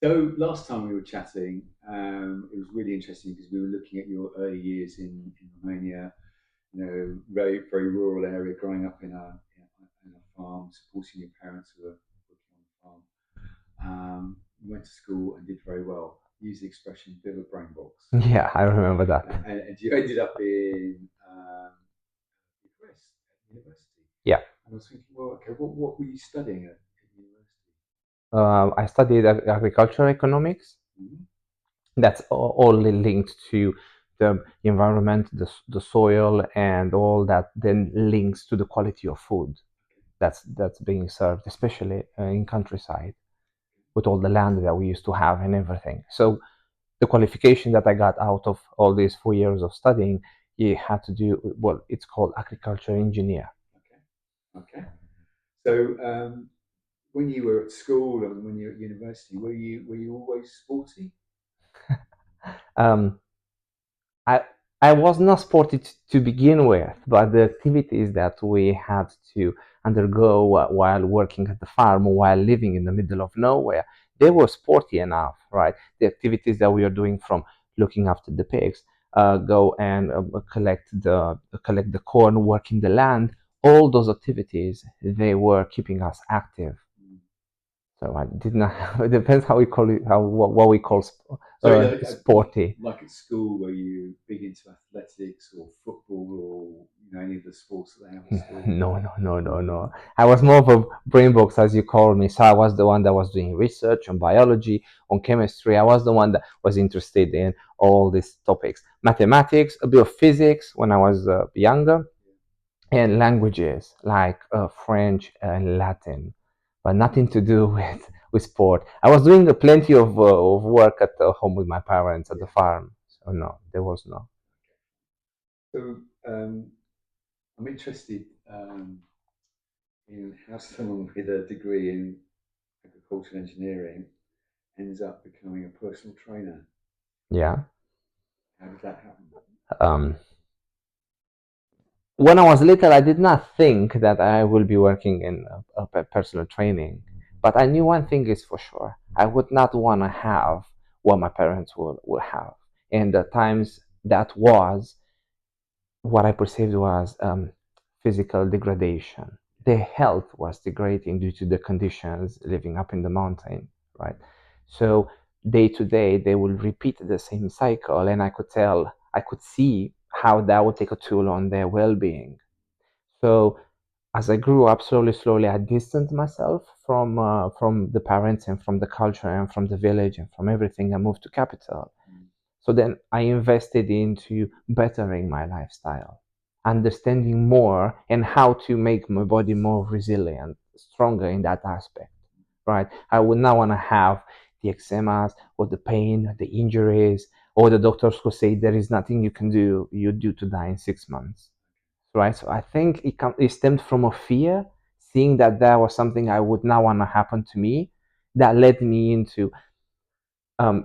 So last time we were chatting, it was really interesting because we were looking at your early years in Romania, very rural area, growing up in a farm, supporting your parents who were working on the farm. You went to school and did very well. Use the expression "bit of a brain box," Yeah, I remember that. and you ended up in Bucharest at university. Yeah. And I was thinking, well, okay, what were you studying at university? I studied agricultural economics. Mhm. That's all linked to the environment, the soil, and all that then links to the quality of food that's being served, especially in countryside, with all the land that we used to have and everything. So the qualification that I got out of all these 4 years of studying, it had to do with what it's called agriculture engineer. Okay, okay. So when you were at school and when you were at university, were you always sporty? Um, I I was not sporty to begin with, but the activities that we had to undergo while working at the farm, while living in the middle of nowhere, they were sporty enough, right? The activities that we are doing, from looking after the pigs, go and collect the corn, work in the land. All those activities, they were keeping us active. Mm. So I did not. It depends how we call it, how what we call So sporty. like at school, were you big into athletics or football or any of the sports that they have at school? No, no, no, no, no. I was more of a brain box, as you call me. So I was the one that was doing research on biology, on chemistry. I was the one that was interested in all these topics. Mathematics, a bit of physics when I was younger, and languages like French and Latin, but nothing to do with sport. I was doing plenty of work at home with my parents at Yeah. the farm. So no, there was no. So I'm interested in how someone with a degree in agricultural engineering ends up becoming a personal trainer. Yeah. How did that happen? Um, when I was little, I did not think that I will be working in personal training. But I knew one thing is for sure. I would not want to have what my parents will have. And the times that was, what I perceived was physical degradation. Their health was degrading due to the conditions living up in the mountain, right? So day to day, they will repeat the same cycle, and I could see how that would take a toll on their well-being. So as I grew up, slowly, I distanced myself from the parents and from the culture and from the village and from everything. I moved to capital. Mm. So then I invested into bettering my lifestyle, understanding more and how to make my body more resilient, stronger in that aspect, right? I would not want to have the eczemas or the pain, the injuries, or the doctors who say there is nothing you can do, you're due to die in 6 months, right? So I think it stemmed from a fear, seeing that there was something I would not want to happen to me, that led me into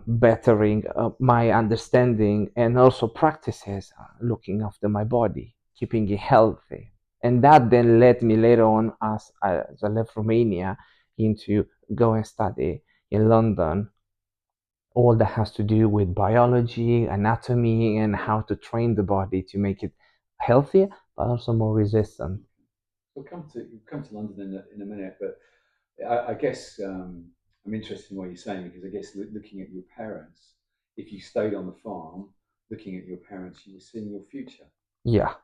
bettering my understanding and also practices, looking after my body, keeping it healthy. And that then led me later on, as I left Romania, into go and study in London all that has to do with biology, anatomy, and how to train the body to make it healthier, but also more resistant. We'll come to London in a minute, but I guess I'm interested in what you're saying because I guess looking at your parents, if you stayed on the farm, looking at your parents, you were seeing your future. Yeah,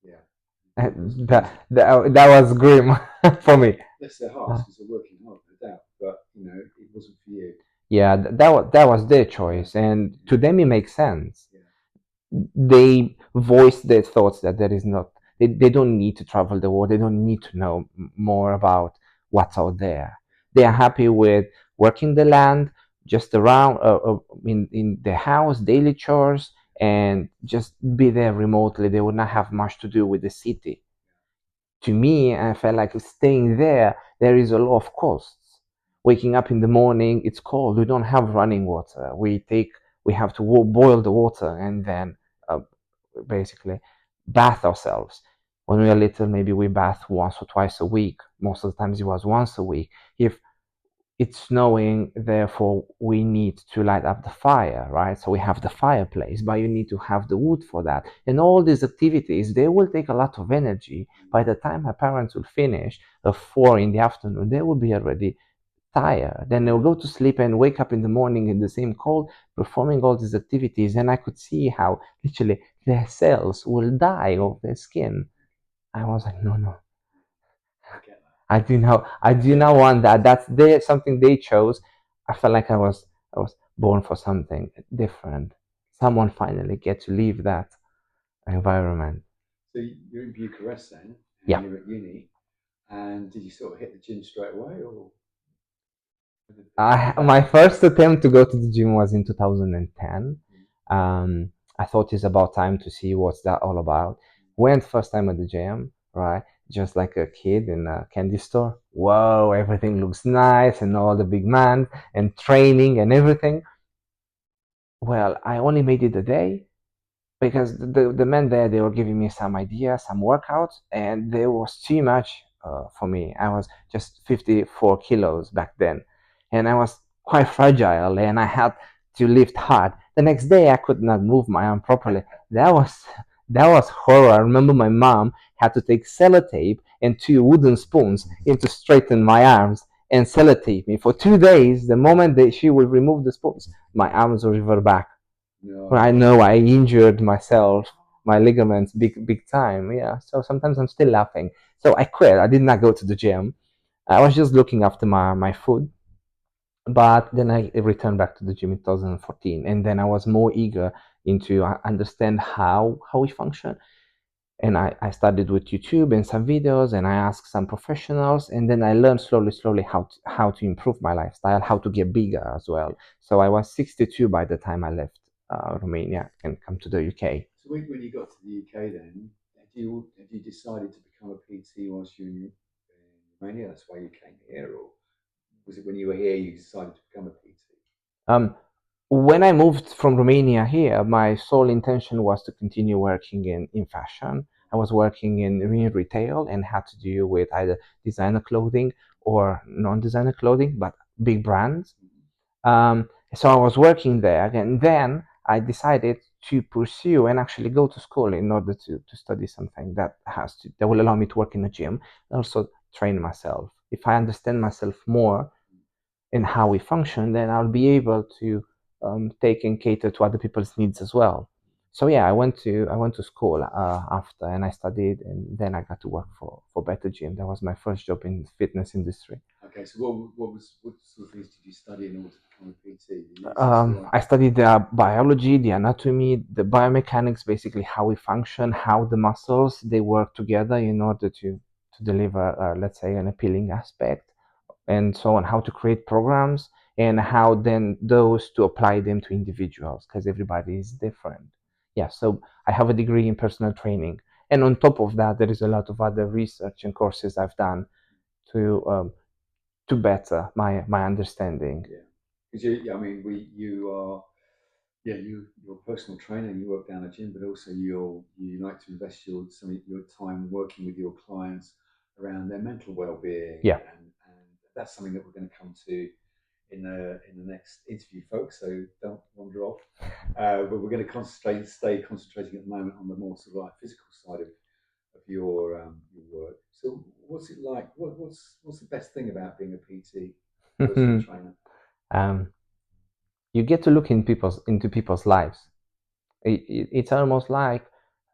Yeah, because that was grim for yeah, me. bless their hearts because they're working hard, no doubt. But it wasn't for you. Yeah, that was their choice, and to them it makes sense. Yeah, They voice their thoughts that there is not, they don't need to travel the world, they don't need to know more about what's out there. They are happy with working the land, just around in their house, daily chores, and just be there remotely. They would not have much to do with the city. To me, I felt like staying there is a lot of costs. Waking up in the morning, it's cold. We don't have running water. We have to boil the water and then uh, basically bath ourselves. When we were little, maybe we bath once or twice a week. Most of the times it was once a week. If it's snowing, therefore we need to light up the fire, right? So we have the fireplace, but you need to have the wood for that. And all these activities, they will take a lot of energy. By the time my parents will finish at 4 in the afternoon, they will be already tired. Then they'll go to sleep and wake up in the morning in the same cold, performing all these activities. And I could see how literally their cells will die of their skin. I was like, no, no, I get I do not want that. That's something they chose. I felt like I was born for something different. Someone finally get to leave that environment. So you're in Bucharest then, and Yeah. you're at uni. And did you sort of hit the gym straight away, or did that My happen? first attempt to go to the gym was in 2010. I thought it's about time to see what's that all about. Went first time at the gym, right? Just like a kid in a candy store. Whoa, everything looks nice and all the big man and training and everything. Well, I only made it a day because the men there they were giving me some ideas, some workouts, and there was too much for me. I was just 54 kilos back then, and I was quite fragile, and I had to lift hard. The next day, I could not move my arm properly. That was that was horror. I remember my mom had to take sellotape and two wooden spoons in to straighten my arms and sellotape me for 2 days. The moment that she would remove the spoons, my arms would revert back. Well, I No. know I injured myself, my ligaments, big time. Yeah. So sometimes I'm still laughing. So I quit. I did not go to the gym. I was just looking after my food. But then I returned back to the gym in 2014, and then I was more eager into understand how we function. And I started with YouTube and some videos, and I asked some professionals, and then I learned slowly how to improve my lifestyle, how to get bigger as well. So I was 62 by the time I left Romania and come to the UK. So when you got to the UK, then had you decided to become a PT whilst you were in Romania? That's why you came here, or was it when you were here you decided to become a PT? Um, when I moved from Romania here, my sole intention was to continue working in fashion. I was working in retail and had to do with either designer clothing or non-designer clothing, but big brands. So I was working there, and then I decided to pursue and actually go to school in order to study something that will allow me to work in a gym and also train myself. If I understand myself more in how we function, then I'll be able to take and cater to other people's needs as well. So yeah, I went to school after, and I studied, and then I got to work for Better Gym. That was my first job in the fitness industry. Okay, so what sort of things did you study in order to become a PT? Is this like I studied the biology, the anatomy, the biomechanics, basically how we function, how the muscles they work together in order to deliver, let's say, an appealing aspect, and so on, how to create programs, and how then those to apply them to individuals because everybody is different. Yeah, so I have a degree in personal training, and on top of that, there is a lot of other research and courses I've done to um, to better my understanding. yeah? Because I mean, you are yeah, you're a personal trainer, you work down a gym, but also you like to invest some of your time working with your clients around their mental well-being, Yeah. and that's something that we're going to come to in the next interview, folks. So don't wander off. But we're going to stay concentrating at the moment on the more sort of like physical side of your work. So what's it like? What's the best thing about being a PT, personal trainer? um, you get to look into people's lives. It's almost like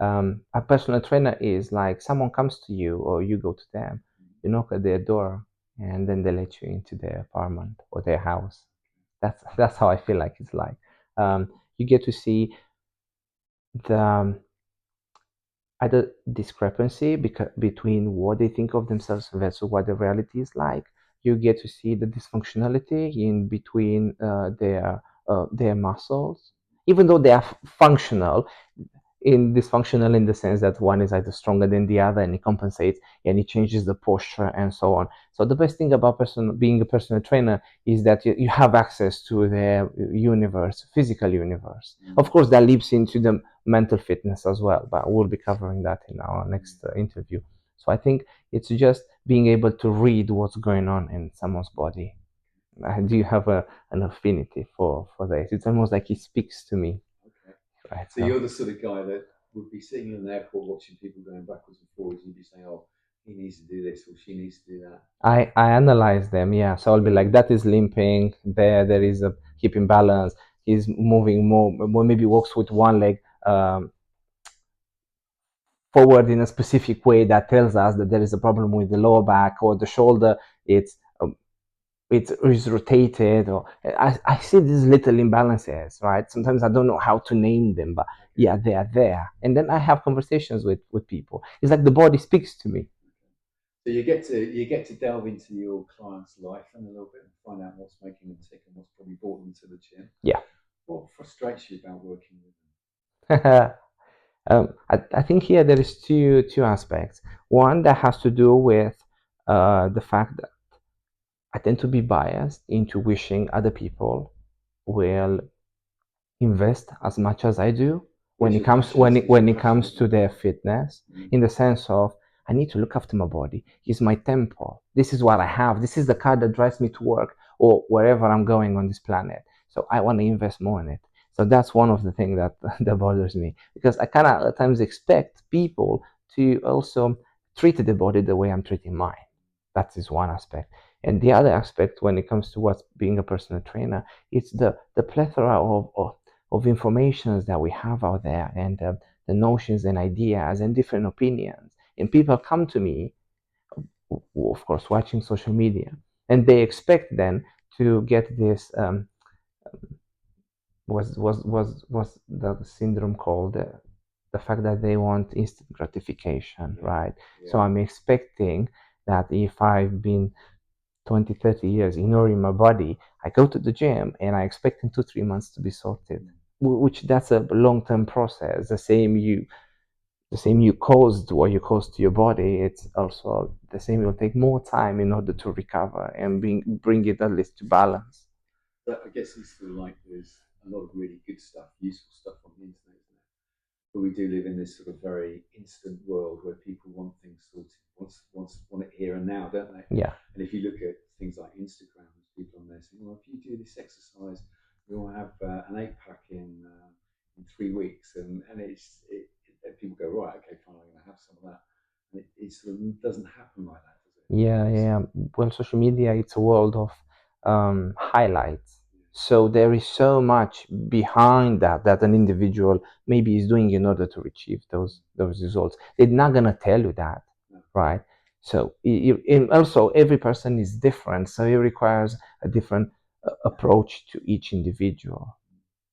a personal trainer is like someone comes to you or you go to them, you knock at their door, and then they let you into their apartment or their house. That's how I feel like it's like. You get to see the either discrepancy between what they think of themselves versus what the reality is like. You get to see the dysfunctionality in between their muscles, even though they are functional, in dysfunctional in the sense that one is either stronger than the other and it compensates and it changes the posture and so on. So the best thing about being a personal trainer is that you have access to their universe, physical universe. Of course, that leaps into the mental fitness as well, but we'll be covering that in our next interview. So I think it's just being able to read what's going on in someone's body. Do you have an affinity for this? It's almost like he speaks to me, Okay. right? So you're the sort of guy that would be sitting in an airport watching people going backwards and forwards, and you'd be saying, "Oh, he needs to do this or she needs to do that." I analyze them, yeah. So I'll be like, that is limping. There is a hip imbalance. He's moving more, maybe walks with one leg forward in a specific way that tells us that there is a problem with the lower back or the shoulder. It's it is rotated, or I see these little imbalances, right? Sometimes I don't know how to name them, but Okay. yeah, they are there. And then I have conversations with people. It's like the body speaks to me. So you get to delve into your client's life and a little bit and find out what's making them tick and what's probably brought them to the gym. Yeah. What frustrates you about working with them? I think here there is two aspects. One that has to do with the fact that I tend to be biased into wishing other people will invest as much as I do Where's your passion? Is your when it passion comes with to them? their fitness, Mm. in the sense of I need to look after my body. It's my temple. This is what I have. This is the car that drives me to work or wherever I'm going on this planet. So I want to invest more in it. So that's one of the things that that bothers me, because I kind of at times expect people to also treat the body the way I'm treating mine. That is one aspect. And the other aspect, when it comes to what's being a personal trainer, it's the plethora of informations that we have out there, and the notions and ideas and different opinions. And people come to me, of course, watching social media, and they expect then to get this. Was the syndrome called the fact that they want instant gratification, Yeah, right? So yeah. I'm expecting that if I've been 20, 30 years ignoring my body, I go to the gym and I expect in 2, 3 months to be sorted. Mm. Which that's a long-term process. The same you caused what you caused to your body. It's also the same. It will take more time in order to recover and bring it at least to balance. But I guess it's sort of like there's a lot of really good stuff, useful stuff on the internet, isn't there? But we do live in this sort of very instant world where people want things sorted, want it here and now, don't they? Yeah. And if you look at things like Instagram, there's people on there saying, "Well, if you do this exercise, you'll have an 8 pack in 3 weeks," and people go, "Right, okay, fine, I'm going to have some of that." And it sort of doesn't happen like that, does it? Yeah, It's, yeah. Well, social media, it's a world of highlights. So there is so much behind that an individual maybe is doing in order to achieve those results. They're not gonna tell you that, no, right? So and also every person is different, so it requires a different approach to each individual.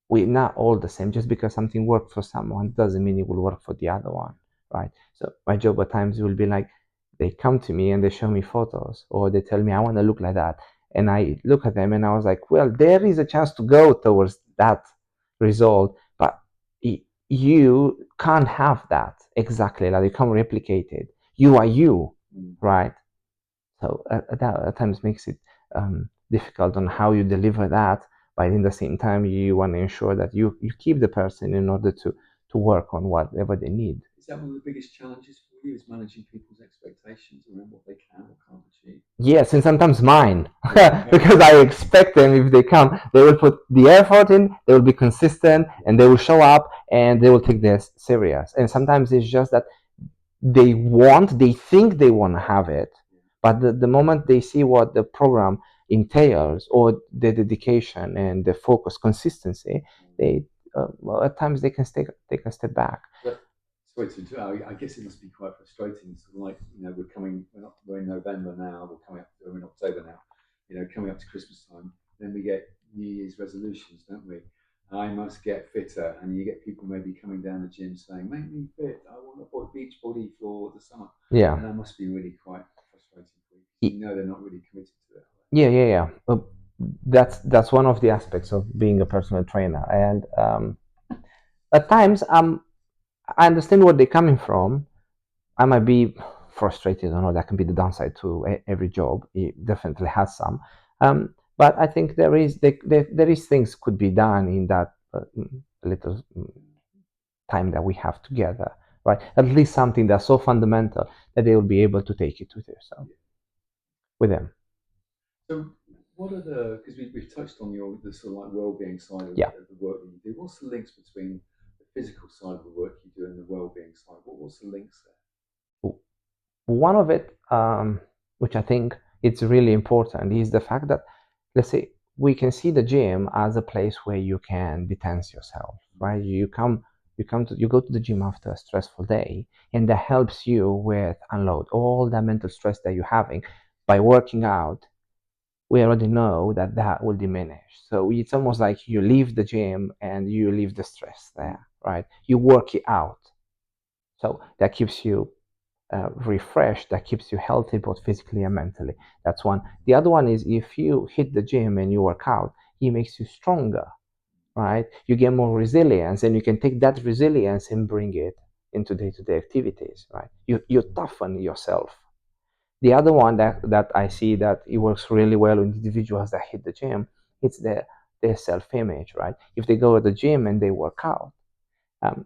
We're not all the same. Just because something worked for someone doesn't mean it will work for the other one, right? So my job at times will be like, they come to me and they show me photos, or they tell me I want to look like that, and I look at them and I was like, well, there is a chance to go towards that result, but you can't have that exactly, like you can't replicate it. You are you, mm, right? So that at times makes it difficult on how you deliver that, but in the same time, you want to ensure that you keep the person in order to work on whatever they need. is that one of the biggest challenges for you? Is managing people's expectations around what they can or can't achieve? Yes, and sometimes mine, Yeah, because I expect them, if they come, they will put the effort in, they will be consistent, and they will show up, and they will take this serious. And sometimes it's just that they think they want to have it, but the moment they see what the program entails, or the dedication and the focus consistency, they well, at times they can take a step back. but sorry to interrupt. I guess it must be quite frustrating. Sort of like, we're in November now. We're in October now. Coming up to Christmas time. Then we get New Year's resolutions, don't we? I must get fitter, and you get people maybe coming down the gym saying, "Make me fit. I want a beach body for the summer," Yeah. and that must be really quite frustrating for you because Y- they're not really committed to it. yeah, yeah, yeah. That's one of the aspects of being a personal trainer, and at times I understand where they're coming from. I might be frustrated. I know that can be the downside to every job. It definitely has some, but I think there is things could be done in that little time that we have together, right? At least something that's so fundamental that they will be able to take it with yourself, Yeah. with them. So what are the, because we've touched on your the sort of like well-being side Yeah. of the work that you do. What's the links between the physical side of the work you do and the well-being side? What's the links there? One of it, which I think it's really important, is the fact that, let's say, we can see the gym as a place where you can detense yourself, right? You go to the gym after a stressful day, and that helps you with unload all that mental stress that you're having. By working out, we already know that that will diminish. So it's almost like you leave the gym and you leave the stress there, right? You work it out. So that keeps you refreshed, that keeps you healthy both physically and mentally. That's one. The other one is if you hit the gym and you work out, it makes you stronger, right? You get more resilience, and you can take that resilience and bring it into day-to-day activities, right? You toughen yourself. The other one that I see that it works really well with individuals that hit the gym, it's their self-image, right? If they go to the gym and they work out, um,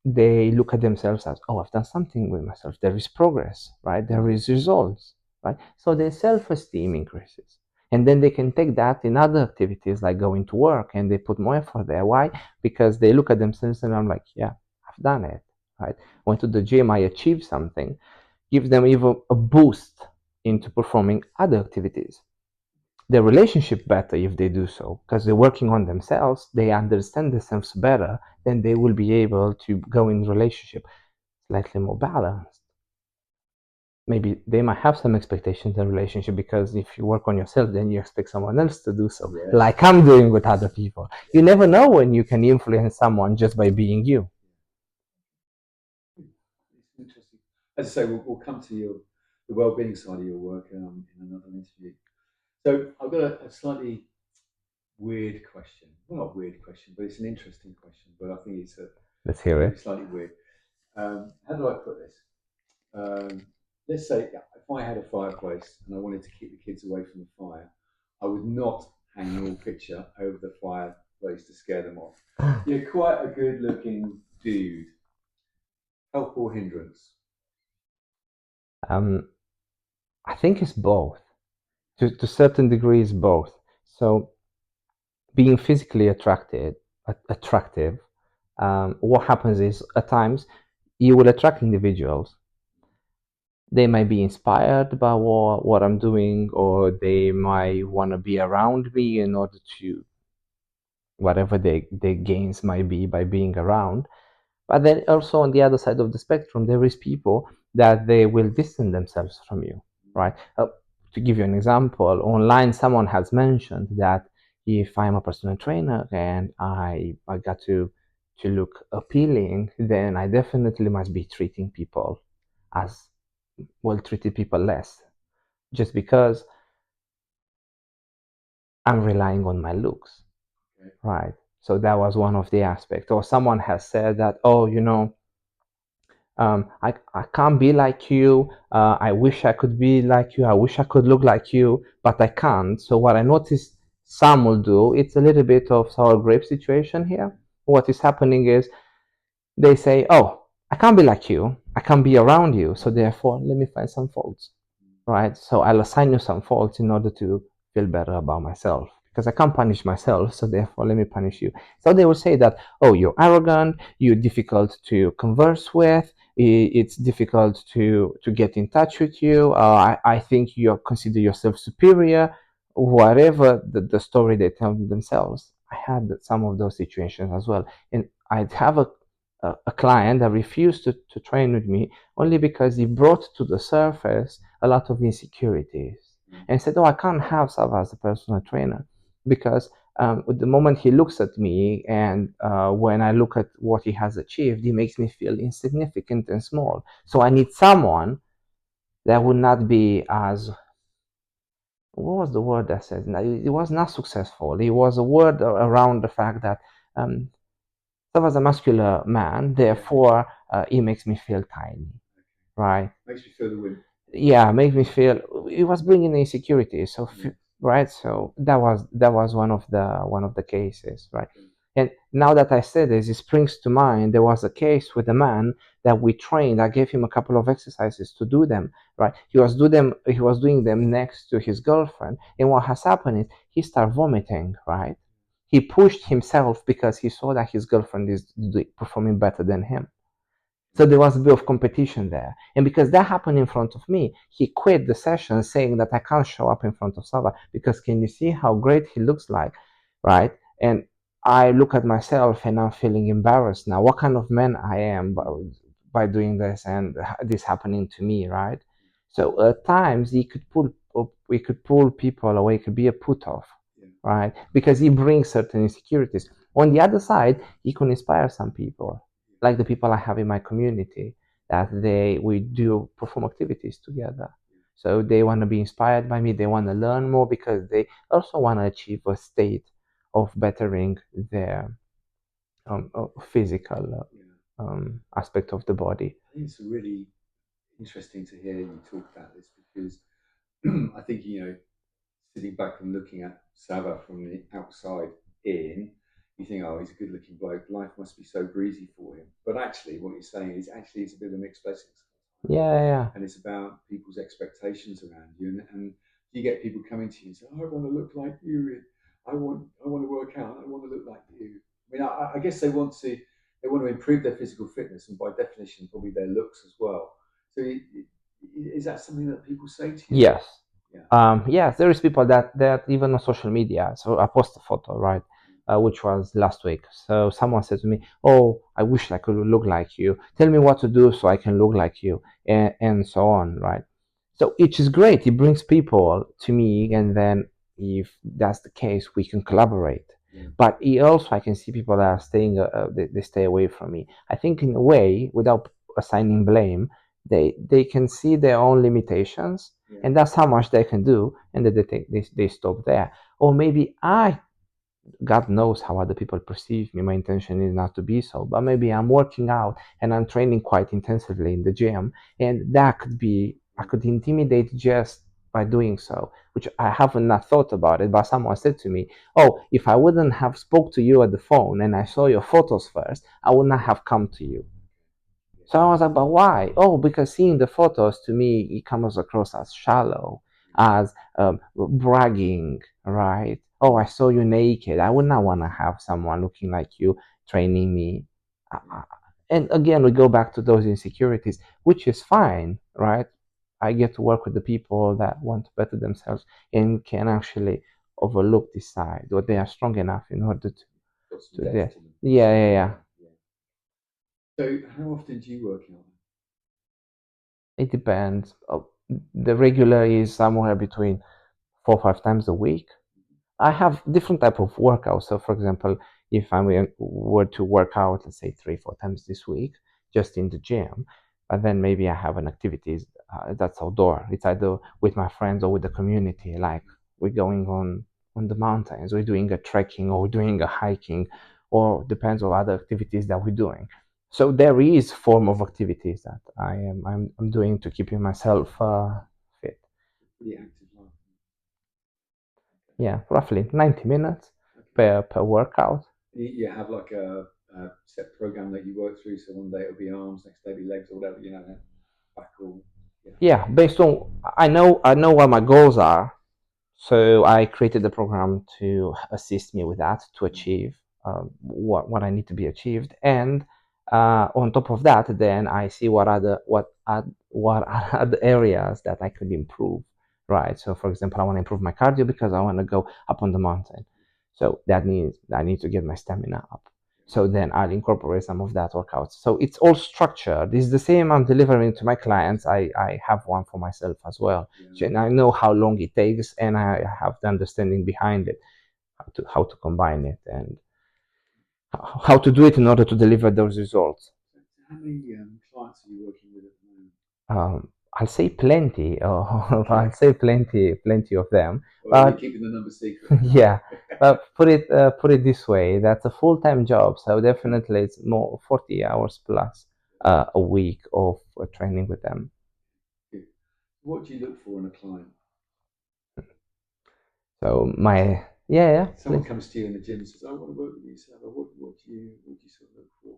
they look at themselves as, oh, I've done something with myself. There is progress, right? There is results, right? So their self-esteem increases. And then they can take that in other activities like going to work, and they put more effort there. Why? Because they look at themselves and I'm like, yeah, I've done it, right? Went to the gym, I achieved something. Gives them even a boost into performing other activities. Their relationship better if they do so, because they're working on themselves, they understand themselves better, then they will be able to go in relationship slightly more balanced. Maybe they might have some expectations in relationship, because if you work on yourself, then you expect someone else to do so, Yes. like I'm doing with other people. You never know when you can influence someone just by being you. It's interesting. As I say, we'll come to the well-being side of your work in another interview. So I've got a slightly weird question. Well, not weird question, but it's an interesting question. But I think Let's it's hear maybe it. slightly weird. How do I put this? Let's say, yeah, if I had a fireplace and I wanted to keep the kids away from the fire, I would not hang your picture over the fireplace to scare them off. You're quite a good-looking dude. Help or hindrance? um, I think it's both. To certain degrees, both. So being physically attractive, what happens is at times you will attract individuals. They might be inspired by what I'm doing, or they might want to be around me in order to whatever their gains might be by being around. But then also on the other side of the spectrum, there is people that they will distance themselves from you, right? To give you an example, online someone has mentioned that if I'm a personal trainer and I got to look appealing, then I definitely must be treating people as well, treated people less, just because I'm relying on my looks, Okay. right? So that was one of the aspects. Or someone has said that, oh, I can't be like you. I wish I could be like you. I wish I could look like you, but I can't. So what I noticed some will do, it's a little bit of sour grape situation here. What is happening is they say, oh, I can't be like you. I can't be around you. So therefore, let me find some faults, right? So I'll assign you some faults in order to feel better about myself, because I can't punish myself. So therefore, let me punish you. So they will say that, oh, you're arrogant, you're difficult to converse with, it's difficult to get in touch with you. I think you consider yourself superior, whatever the story they tell themselves. I had some of those situations as well. And I'd have a client that refused to train with me only because he brought to the surface a lot of insecurities, and said, oh, I can't have Sava as a personal trainer because the moment he looks at me, and when I look at what he has achieved, he makes me feel insignificant and small. So I need someone that would not be as, what was the word that said? It was not successful. It was a word around the fact that um, Sava is a muscular man, Yeah. therefore he makes me feel tiny, right? Makes me feel the wind. Yeah, make me feel it was bringing insecurity. So Yes. right, so that was one of the cases, right? Okay. And now that I said this, it springs to mind. There was a case with a man that we trained. I gave him a couple of exercises to do them. Right, he was doing them next to his girlfriend, and what has happened is he started vomiting. Right, he pushed himself because he saw that his girlfriend is performing better than him. So there was a bit of competition there. And because that happened in front of me, he quit the session saying that I can't show up in front of Sava because can you see how great he looks like? Right? And I look at myself and I'm feeling embarrassed now. What kind of man I am by doing this and this happening to me, right? So at times we could pull people away, it could be a put off, yeah, right? Because he brings certain insecurities. On the other side, he can inspire some people, like the people I have in my community, that we do perform activities together. So they want to be inspired by me. They want to learn more because they also want to achieve a state of bettering their physical yeah. aspect of the body. I think it's really interesting to hear you talk about this because I think, sitting back and looking at Sava from the outside in, you think, oh, he's a good looking bloke. Life must be so breezy for him. But actually, what you're saying is actually it's a bit of a mixed blessing. Yeah, yeah, And it's about people's expectations around you. And you get people coming to you and say, oh, I want to look like you. I want to work out. I want to look like you. I mean, I guess they want to improve their physical fitness and by definition, probably their looks as well. So is that something that people say to you? yes. Yeah. Yes, there is people that even on social media. So I post a photo, right, which was last week. So someone said to me, "Oh, I wish I could look like you. Tell me what to do so I can look like you," and so on, right? So it is great. It brings people to me, and then if that's the case, we can collaborate. Yeah. But also, I can see people that are staying, they stay away from me. I think in a way, without assigning blame, they can see their own limitations, Yeah. and that's how much they can do, and then they stop there. Or maybe God knows how other people perceive me. My intention is not to be so, but maybe I'm working out and I'm training quite intensively in the gym, and that could be, I could intimidate just by doing so, which I haven't not thought about it. But someone said to me, "Oh, if I wouldn't have spoke to you at the phone and I saw your photos first, I would not have come to you." So I was like, but why? Oh, because seeing the photos to me, it comes across as shallow, as bragging, right? Oh, I saw you naked. I would not want to have someone looking like you training me. And again, we go back to those insecurities, which is fine, right? I get to work with the people that want to better themselves and can actually overlook this side, or they are strong enough in order Got some to depth this. to them. Yeah, yeah, yeah. Yeah. So how often do you work out? It depends. The regular is somewhere between 4 or 5 times a week. I have different type of workouts. So, for example, if I were to work out, let's say 3, 4 times this week, just in the gym, but then maybe I have an activities that's outdoor. It's either with my friends or with the community. Like we're going on the mountains, we're doing a trekking, or we're doing a hiking, or depends on other activities that we're doing. So there is form of activities that I'm doing to keeping myself fit. Pretty active life. Yeah, roughly 90 minutes Okay. per workout. You have like a set program that you work through. So one day it'll be arms, next day it'll be legs or whatever, back or yeah. Yeah, based on I know what my goals are, so I created the program to assist me with that to Yeah. achieve what I need to be achieved, and on top of that, then I see what are other areas that I could improve. Right. So, for example, I want to improve my cardio because I want to go up on the mountain. So that means I need to get my stamina up. So then I'll incorporate some of that workouts. So it's all structured. It's the same I'm delivering to my clients. I have one for myself as well. Yeah. So, and I know how long it takes, and I have the understanding behind it, how to combine it, and how to do it in order to deliver those results. So how many clients are you working with at the moment? I'll say plenty, or Okay. I'll say plenty of them. Or are you But keeping the number secret? yeah, but put it this way, that's a full-time job, so Okay. definitely it's more 40 hours plus a week of training with them. Good. What do you look for in a client? So my Yeah, yeah, Someone please. comes to you in the gym and says, "I want to work with you." So, what do you sort of look for?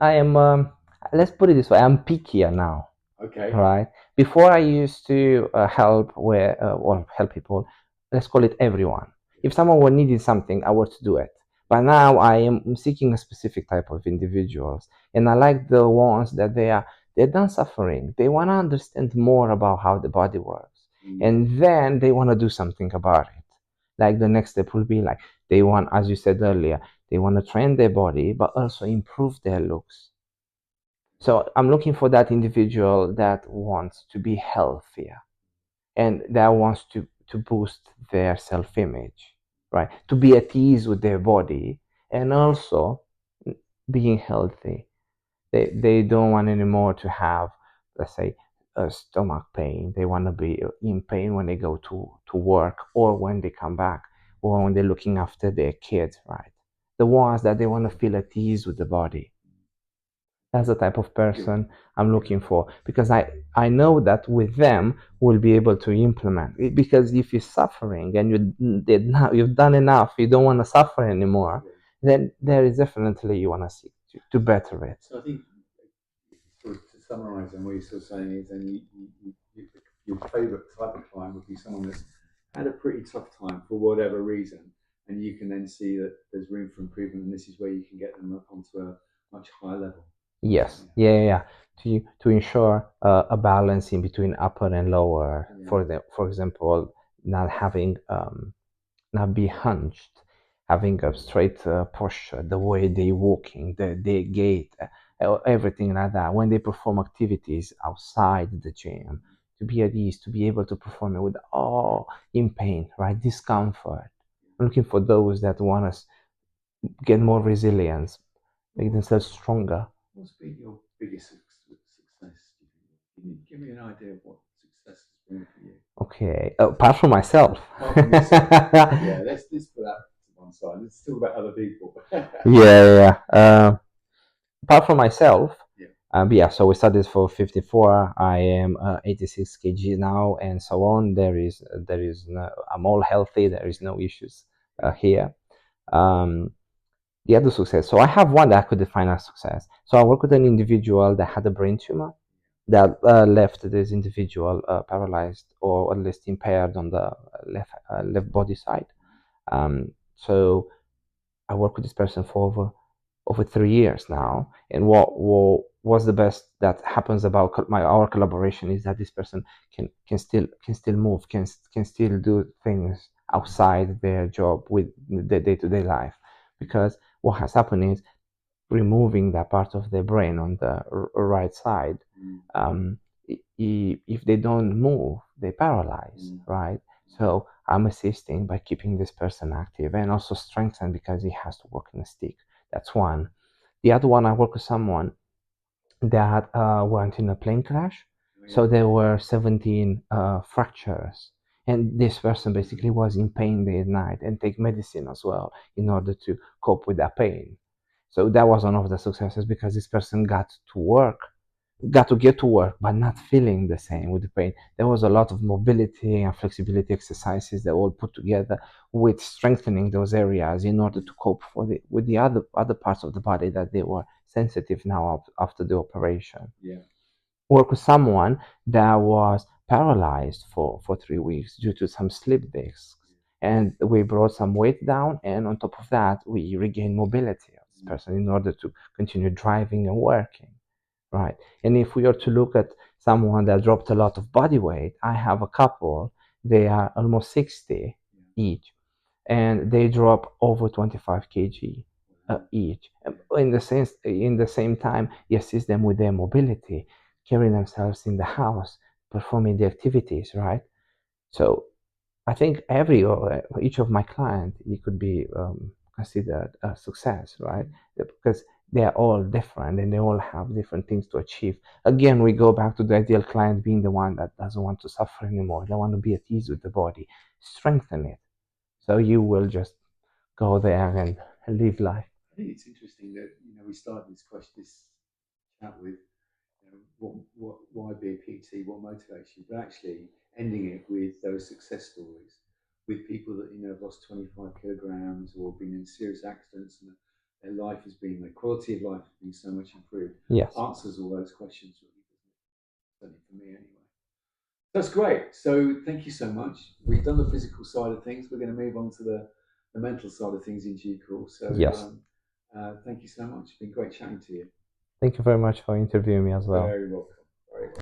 I am, let's put it this way, I'm pickier now. Okay. Right. Before I used to help where or help people, let's call it everyone. If someone were needing something, I were to do it. But now I am seeking a specific type of individuals, and I like the ones that they're done suffering. They want to understand more about how the body works, Mm. and then they want to do something about it. Like the next step will be like they want, as you said earlier, they want to train their body, but also improve their looks. So I'm looking for that individual that wants to be healthier and that wants to boost their self-image, right? To be at ease with their body and also being healthy. They don't want anymore to have, let's say, a stomach pain. They want to be in pain when they go to work or when they come back or when they're looking after their kids, right? The ones that they want to feel at ease with the body. That's the type of Good. person I'm looking for because I know that with them we'll be able to implement it. Because if you're suffering and you've done enough, you don't want to suffer anymore, Yeah. then there is definitely you want to seek to better it. So I think sort of to summarise on what you're sort of saying is, and your favourite type of client would be someone that's had a pretty tough time for whatever reason, and you can then see that there's room for improvement, and this is where you can get them up onto a much higher level. Yes, Yeah, yeah, yeah, yeah. To ensure a balance in between upper and lower. yeah, For example, not having not be hunched, having a straight posture, the way they walking, their gait, everything like that. When they perform activities outside the gym, to be at ease, to be able to perform it with all in pain, right? Discomfort. I'm looking for those that want to get more resilience, make What, themselves stronger. what's been your biggest success? Do you think? Can you give me an idea of what success has been for you? Okay, apart from myself. Apart from yourself, yeah. Let's put that to one side. Let's talk about other people. Yeah, yeah. Apart from myself, Yeah, yeah, so we started for 54. I am 86 kg now, and so on. There is no, I'm all healthy. There is no issues good. here. Um, the other success. So I have one that I could define as success. So I work with an individual that had a brain tumor that left this individual paralyzed or at least impaired on the left body side. So I work with this person for over 3 years now. And what was the best that happens about our collaboration is that this person can still move, can still do things outside their job with the day-to-day life. Because what has happened is removing that part of their brain on the right side. Mm, Um, if they don't move, they paralyze, mm, right? So I'm assisting by keeping this person active and also strengthen because he has to walk in a stick. That's one. The other one, I work with someone that went in a plane crash. oh, yeah. So there were 17 fractures. And this person basically was in pain day and night and take medicine as well in order to cope with that pain. So that was one of the successes because this person got to get to work, but not feeling the same with the pain. There was a lot of mobility and flexibility exercises that all put together with strengthening those areas in order to cope with the other parts of the body that they were sensitive now after the operation. Yeah. Work with someone that was paralyzed for 3 weeks due to some slip discs. And we brought some weight down, and on top of that, we regained mobility of this Mm, person in order to continue driving and working. Right. And if we are to look at someone that dropped a lot of body weight, I have a couple, they are almost 60 yeah. each, and they drop over 25 kg Wow. each. Yeah. In the same time, you assist them with their mobility, carrying themselves in the house, performing the activities, right? So I think each of my clients, it could be considered a success, right? Because they are all different and they all have different things to achieve. Again, we go back to the ideal client being the one that doesn't want to suffer anymore. They want to be at ease with the body, strengthen it. So you will just go there and live life. I think it's interesting that we started this chat with why be a PT, what motivates you, but actually ending it with those success stories with people that have lost 25 kilograms or been in serious accidents, and their life has been, their quality of life has been so much improved. Yes. Answers all those questions, really, doesn't it? Certainly for me, anyway. That's great. So thank you so much. We've done the physical side of things. We're going to move on to the mental side of things in due course. So Yes. thank you so much. It's been great chatting to you. Thank you very much for interviewing me as well. Very welcome.